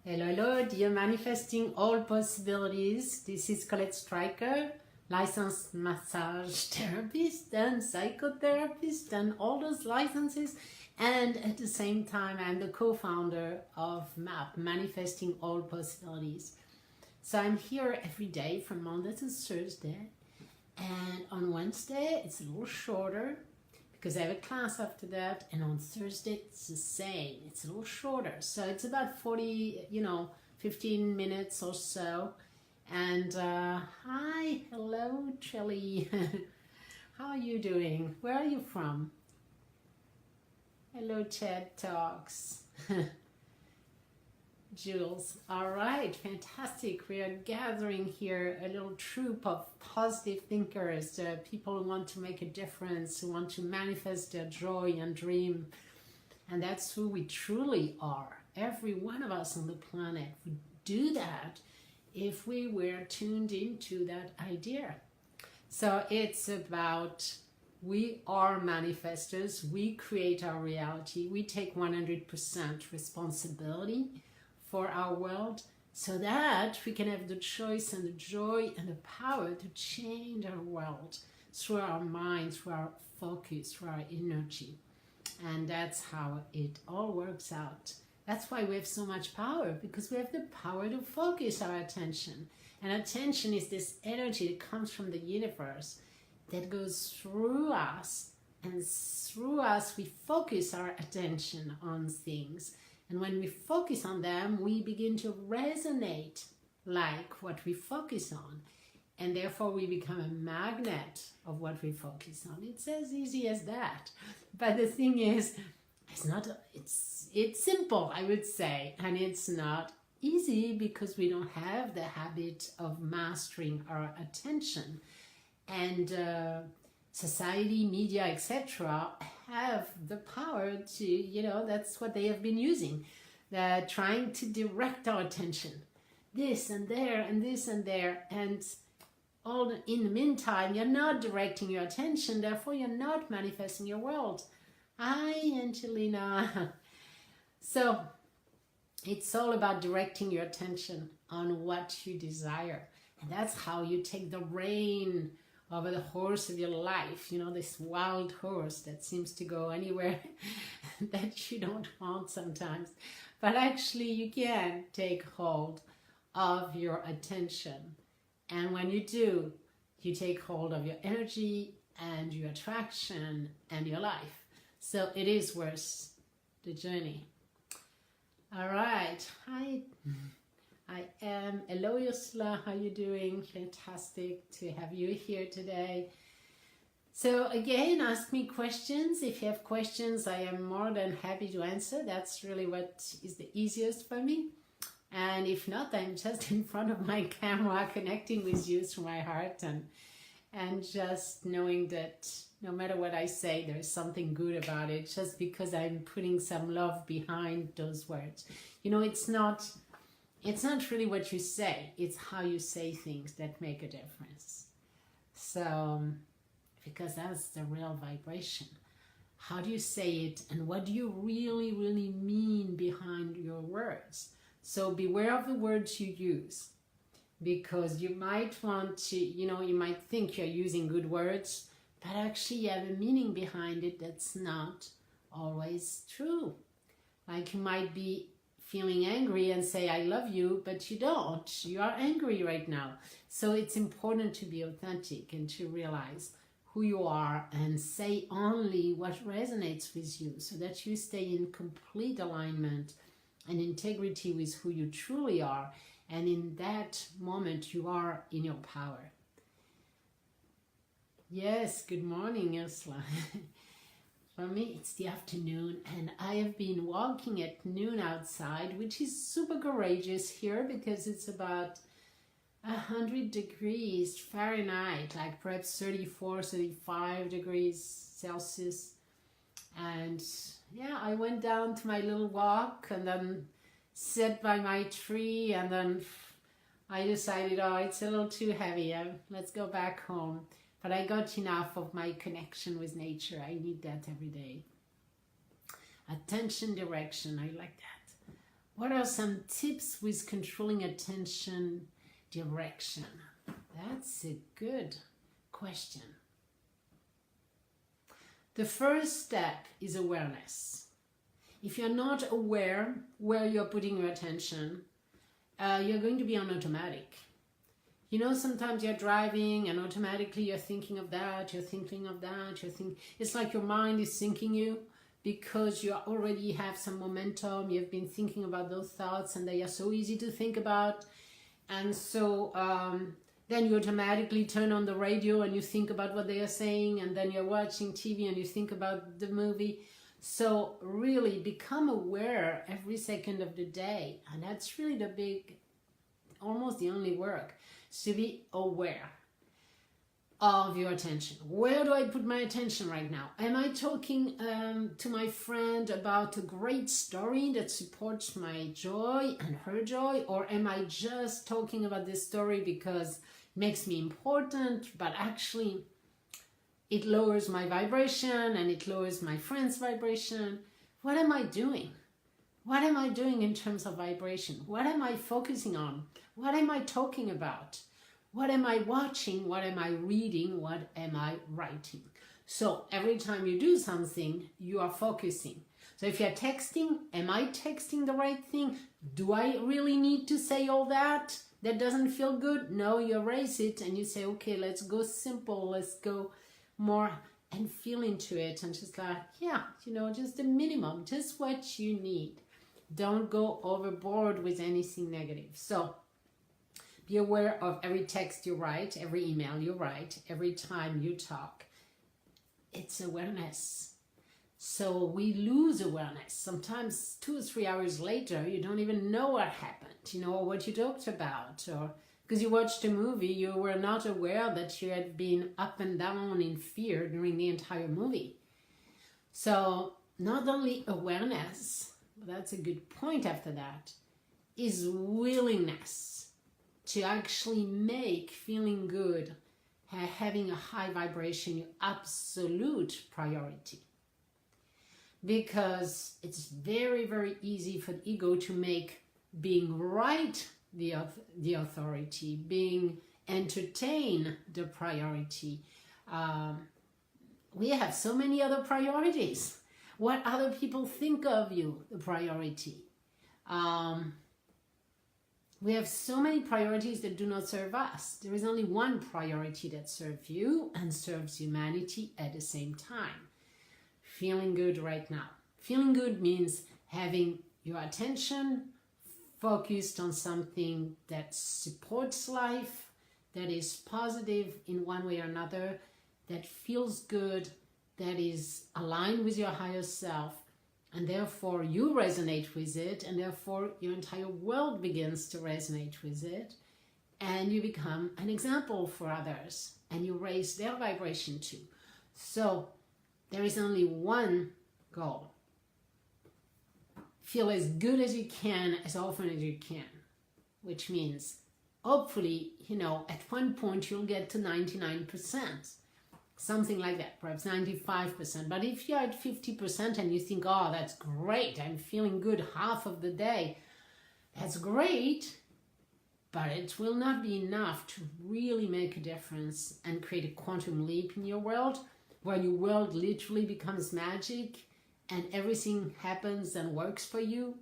Hello, hello, dear manifesting all possibilities. This is Colette Stryker, licensed massage therapist and psychotherapist and all those licenses. And at the same time, I'm the co-founder of MAP, Manifesting All Possibilities. So I'm here every day from Monday to Thursday. And on Wednesday, it's a little shorter because I have a class after that, and on Thursday it's the same. It's a little shorter, so it's about 15 minutes or so. And hi, hello, Chelly. How are you doing? Where are you from? Hello, TED Talks. Jules. All right, fantastic. We are gathering here a little troop of positive thinkers, people who want to make a difference, who want to manifest their joy and dream. And that's who we truly are. Every one of us on the planet would do that if we were tuned into that idea. So it's about we are manifestors, we create our reality, we take 100% responsibility for our world, so that we can have the choice and the joy and the power to change our world through our mind, through our focus, through our energy. And that's how it all works out. That's why we have so much power, because we have the power to focus our attention. And attention is this energy that comes from the universe that goes through us, and through us we focus our attention on things. And when we focus on them, we begin to resonate like what we focus on. And therefore we become a magnet of what we focus on. It's as easy as that. But the thing is, it's simple, I would say. And it's not easy because we don't have the habit of mastering our attention. And society, media, etc. have the power to, that's what they have been using. They're trying to direct our attention. This and there and this and there. And all in the meantime, you're not directing your attention, therefore you're not manifesting your world. Hi, Angelina. So it's all about directing your attention on what you desire. And that's how you take the rein over the horse of your life, this wild horse that seems to go anywhere that you don't want sometimes. But actually you can take hold of your attention. And when you do, you take hold of your energy and your attraction and your life. So it is worth the journey. All right. Hi. I am. Hello, Ursula. How are you doing? Fantastic to have you here today. So again, ask me questions. If you have questions, I am more than happy to answer. That's really what is the easiest for me. And if not, I'm just in front of my camera connecting with you through my heart and just knowing that no matter what I say, there's something good about it just because I'm putting some love behind those words. It's not really what you say, it's how you say things that make a difference. So, because that's the real vibration. How do you say it, and what do you really, really mean behind your words? So beware of the words you use, because you might want to, you might think you're using good words, but actually you have a meaning behind it that's not always true. Like you might be feeling angry and say, I love you, but you don't. You are angry right now. So it's important to be authentic and to realize who you are and say only what resonates with you so that you stay in complete alignment and integrity with who you truly are. And in that moment, you are in your power. Yes, good morning, Ursula. For me, it's the afternoon, and I have been walking at noon outside, which is super courageous here because it's about 100 degrees Fahrenheit, like perhaps 34, 35 degrees Celsius. And yeah, I went down to my little walk and then sat by my tree, and then I decided, oh, it's a little too heavy. Let's go back home. But I got enough of my connection with nature. I need that every day. Attention, direction, I like that. What are some tips with controlling attention direction? That's a good question. The first step is awareness. If you're not aware where you're putting your attention, you're going to be on automatic. You know, sometimes you're driving and automatically you're thinking of that, you're thinking of that, it's like your mind is syncing you because you already have some momentum, you've been thinking about those thoughts and they are so easy to think about. And so then you automatically turn on the radio and you think about what they are saying, and then you're watching TV and you think about the movie. So really become aware every second of the day, and that's really the big, almost the only work, to be aware of your attention. Where do I put my attention right now? Am I talking to my friend about a great story that supports my joy and her joy, or am I just talking about this story because it makes me important, but actually it lowers my vibration and it lowers my friend's vibration? What am I doing? What am I doing in terms of vibration? What am I focusing on? What am I talking about? What am I watching? What am I reading? What am I writing? So every time you do something, you are focusing. So if you're texting, am I texting the right thing? Do I really need to say all that? That doesn't feel good? No, you erase it and you say, okay, let's go simple. Let's go more and feel into it. And just like, yeah, you know, just the minimum, just what you need. Don't go overboard with anything negative. So be aware of every text you write, every email you write, every time you talk. It's awareness. So we lose awareness. Sometimes 2 or 3 hours later, you don't even know what happened, you know, or what you talked about. Or because you watched a movie, you were not aware that you had been up and down in fear during the entire movie. So not only awareness, but that's a good point after that, is willingness to actually make feeling good, having a high vibration, your absolute priority. Because it's very, very easy for the ego to make being right the authority, being entertained the priority. We have so many other priorities. What other people think of you, the priority. We have so many priorities that do not serve us. There is only one priority that serves you and serves humanity at the same time. Feeling good right now. Feeling good means having your attention focused on something that supports life, that is positive in one way or another, that feels good, that is aligned with your higher self, and therefore you resonate with it, and therefore your entire world begins to resonate with it, and you become an example for others, and you raise their vibration too. So there is only one goal. Feel as good as you can, as often as you can, which means hopefully, you know, at one point you'll get to 99%. Something like that, perhaps 95%. But if you're at 50% and you think, oh, that's great, I'm feeling good half of the day, that's great, but it will not be enough to really make a difference and create a quantum leap in your world, where your world literally becomes magic and everything happens and works for you.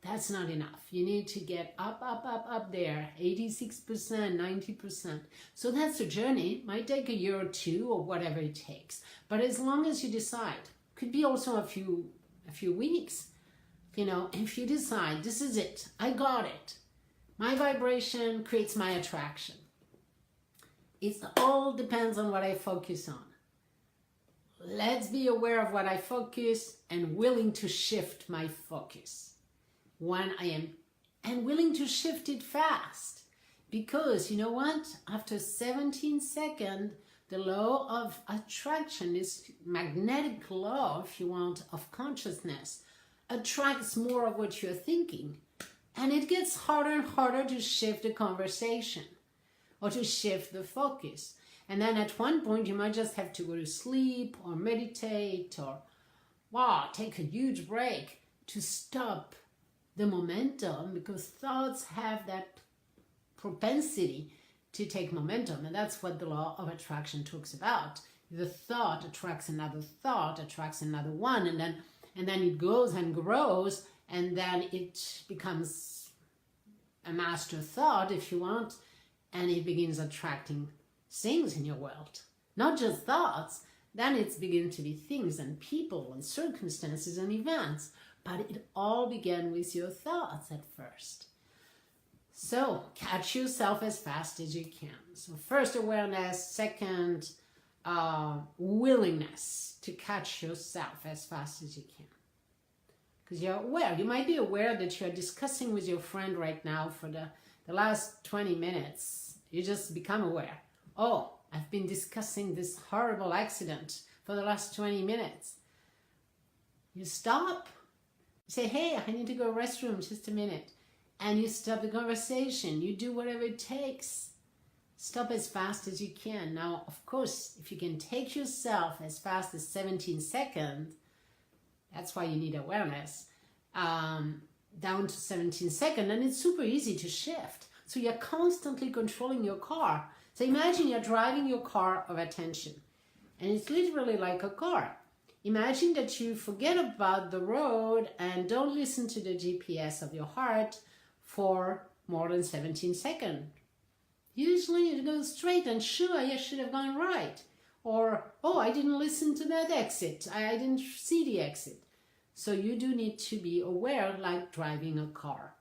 That's not enough. You need to get up there, 86%, 90%. So that's a journey. It might take a year or two or whatever it takes. But as long as you decide, could be also a few weeks, you know, if you decide, this is it, I got it. My vibration creates my attraction. It all depends on what I focus on. Let's be aware of what I focus and willing to shift my focus when I am, and willing to shift it fast. Because you know what? After 17 seconds, the law of attraction, this magnetic law, if you want, of consciousness, attracts more of what you're thinking. And it gets harder and harder to shift the conversation or to shift the focus. And then at one point, you might just have to go to sleep or meditate or, wow, take a huge break to stop the momentum, because thoughts have that propensity to take momentum, and that's what the law of attraction talks about. The thought attracts another thought, attracts another one, and then it goes and grows, and then it becomes a master thought, if you want, and it begins attracting things in your world. Not just thoughts, then it begins to be things and people and circumstances and events, but it all began with your thoughts at first. So catch yourself as fast as you can. So first, awareness. Second, willingness to catch yourself as fast as you can. Because you're aware. You might be aware that you're discussing with your friend right now for the last 20 minutes. You just become aware. Oh, I've been discussing this horrible accident for the last 20 minutes. You stop. You say, hey, I need to go to the restroom, just a minute. And you stop the conversation. You do whatever it takes. Stop as fast as you can. Now, of course, if you can take yourself as fast as 17 seconds, that's why you need awareness, down to 17 seconds, and it's super easy to shift. So you're constantly controlling your car. So imagine you're driving your car of attention, and it's literally like a car. Imagine that you forget about the road and don't listen to the GPS of your heart for more than 17 seconds. Usually it goes straight and sure, I should have gone right. Or, oh, I didn't listen to that exit. I didn't see the exit. So you do need to be aware, like driving a car.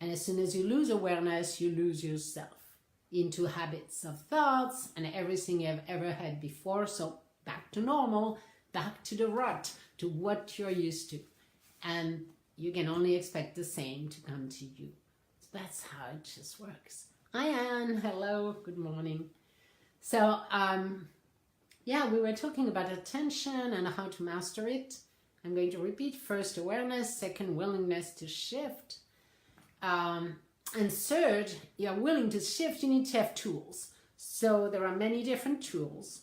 And as soon as you lose awareness, you lose yourself into habits of thoughts and everything you've ever had before. So back to normal, back to the rut, to what you're used to. And you can only expect the same to come to you. So that's how it just works. Hi, Anne. Hello. Good morning. So, yeah, we were talking about attention and how to master it. I'm going to repeat. First, awareness. Second, willingness to shift. And third, you're willing to shift, you need to have tools. So there are many different tools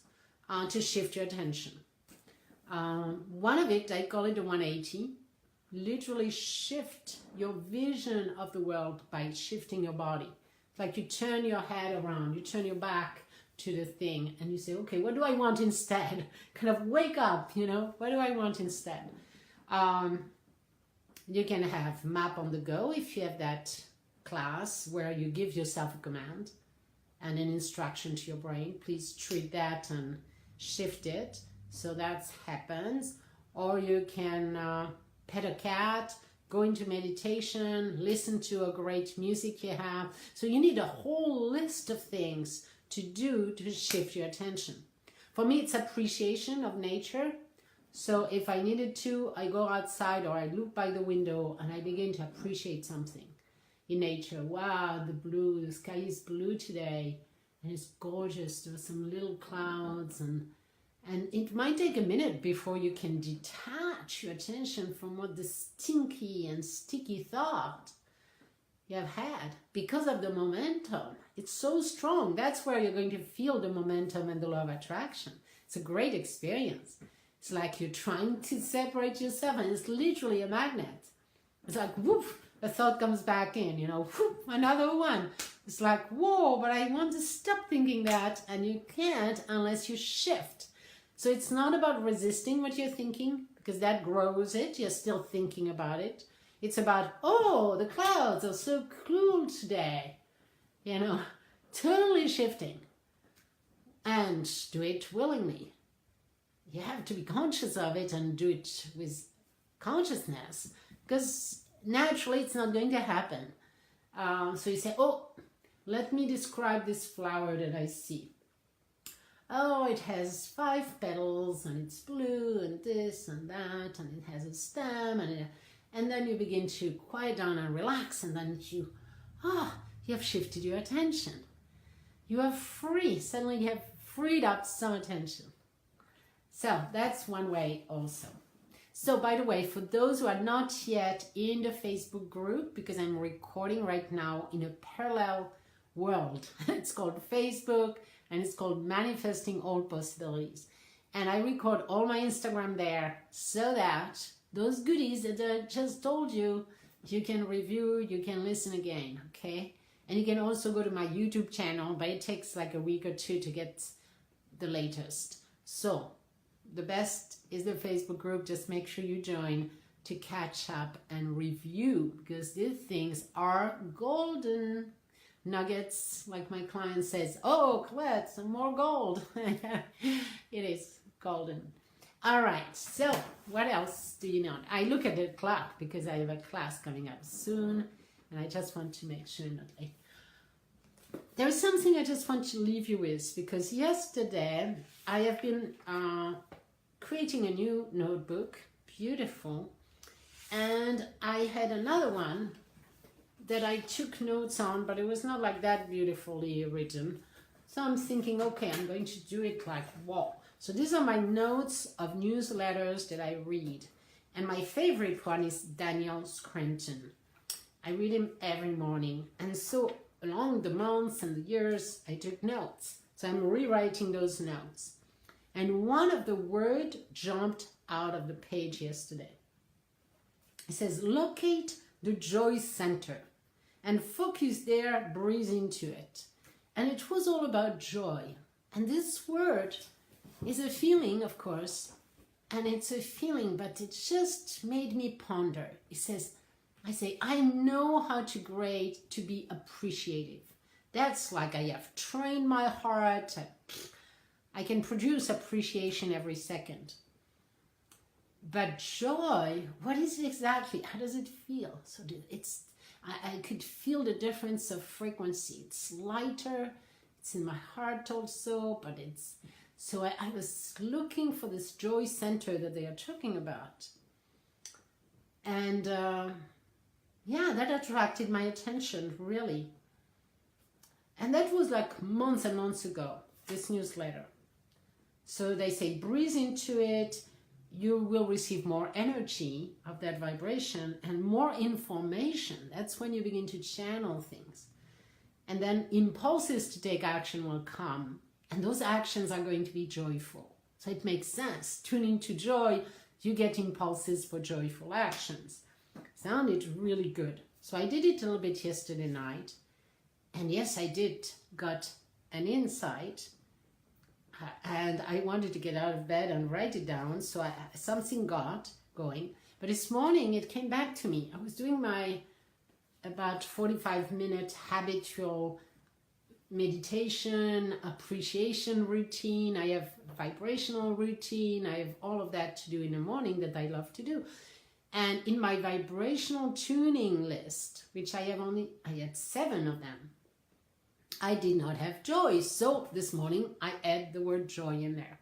to shift your attention. One of it, I call it the 180. Literally shift your vision of the world by shifting your body. It's like you turn your head around, you turn your back to the thing, and you say, okay, what do I want instead? Kind of wake up, you know, what do I want instead? You can have map on the go if you have that class where you give yourself a command and an instruction to your brain. Please treat that and shift it so that happens. Or you can pet a cat, go into meditation, listen to a great music you have. So you need a whole list of things to do to shift your attention. For me, it's appreciation of nature. So if I needed to, I go outside or I look by the window and I begin to appreciate something in nature. Wow, the sky is blue today and it's gorgeous. There are some little clouds and it might take a minute before you can detach your attention from what the stinky and sticky thought you have had because of the momentum. It's so strong. That's where you're going to feel the momentum and the law of attraction. It's a great experience. It's like you're trying to separate yourself and it's literally a magnet. It's like, whoop, a thought comes back in, you know, whoop, another one. It's like, whoa, but I want to stop thinking that, and you can't unless you shift. So it's not about resisting what you're thinking, because that grows it. You're still thinking about it. It's about, oh, the clouds are so cool today. You know, totally shifting. And do it willingly. You have to be conscious of it and do it with consciousness, because naturally it's not going to happen. So you say, oh, let me describe this flower that I see. Oh, it has 5 petals and it's blue and this and that and it has a stem and then you begin to quiet down and relax, and then you have shifted your attention. You are free. Suddenly you have freed up some attention. So that's one way also. So by the way, for those who are not yet in the Facebook group, because I'm recording right now in a parallel world, it's called Facebook, and it's called Manifesting All Possibilities. And I record all my Instagram there so that those goodies that I just told you, you can review, you can listen again, okay? And you can also go to my YouTube channel, but it takes like a week or two to get the latest. So the best is the Facebook group. Just make sure you join to catch up and review, because these things are golden nuggets. Like my client says, oh, Colette, some more gold. It is golden. All right, so what else do you know? I look at the clock because I have a class coming up soon, and I just want to make sure not late. There's something I just want to leave you with, because yesterday I have been creating a new notebook, beautiful, and I had another one that I took notes on, but it was not like that beautifully written. So I'm thinking, okay, I'm going to do it like, wow. So these are my notes of newsletters that I read. And my favorite one is Daniel Scranton. I read him every morning. And so along the months and the years, I took notes. So I'm rewriting those notes. And one of the words jumped out of the page yesterday. It says, locate the joy center and focus there, breathe into it. And it was all about joy. And this word is a feeling, of course, and it's a feeling, but it just made me ponder. It says, I know how to be appreciative. That's like I have trained my heart. I can produce appreciation every second. But joy, what is it exactly? How does it feel? So I could feel the difference of frequency. It's lighter, it's in my heart also, but it's... So I was looking for this joy center that they are talking about. And yeah, that attracted my attention, really. And that was like months and months ago, this newsletter. So they say, breathe into it, you will receive more energy of that vibration and more information. That's when you begin to channel things. And then impulses to take action will come. And those actions are going to be joyful. So it makes sense. Tune into joy, you get impulses for joyful actions. Sounded really good. So I did it a little bit yesterday night. And yes, I did got an insight. And I wanted to get out of bed and write it down. So something got going. But this morning it came back to me. I was doing my about 45-minute habitual meditation, appreciation routine. I have vibrational routine. I have all of that to do in the morning that I love to do. And in my vibrational tuning list, which I had 7 of them, I did not have joy. So this morning I add the word joy in there.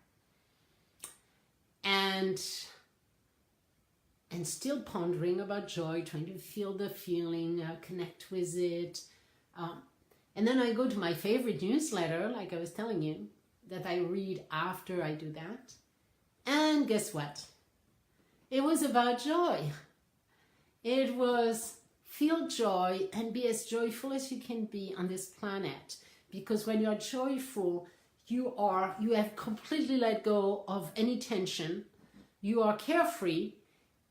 And still pondering about joy, trying to feel the feeling, connect with it. And then I go to my favorite newsletter, like I was telling you, that I read after I do that. And guess what? It was about joy. It was feel joy and be as joyful as you can be on this planet. Because when you're joyful, you have completely let go of any tension. You are carefree,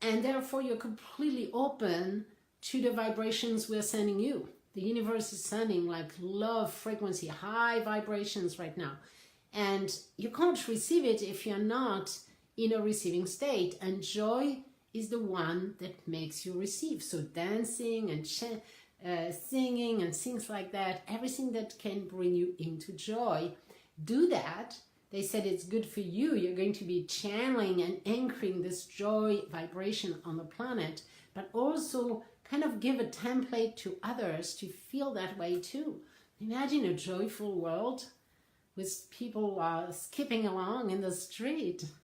and therefore you're completely open to the vibrations we're sending you. The universe is sending like love frequency, high vibrations right now. And you can't receive it if you're not in a receiving state. And joy is the one that makes you receive. So dancing and singing and things like that, everything that can bring you into joy, do that. They said it's good for you. You're going to be channeling and anchoring this joy vibration on the planet, but also kind of give a template to others to feel that way too. Imagine a joyful world with people skipping along in the street.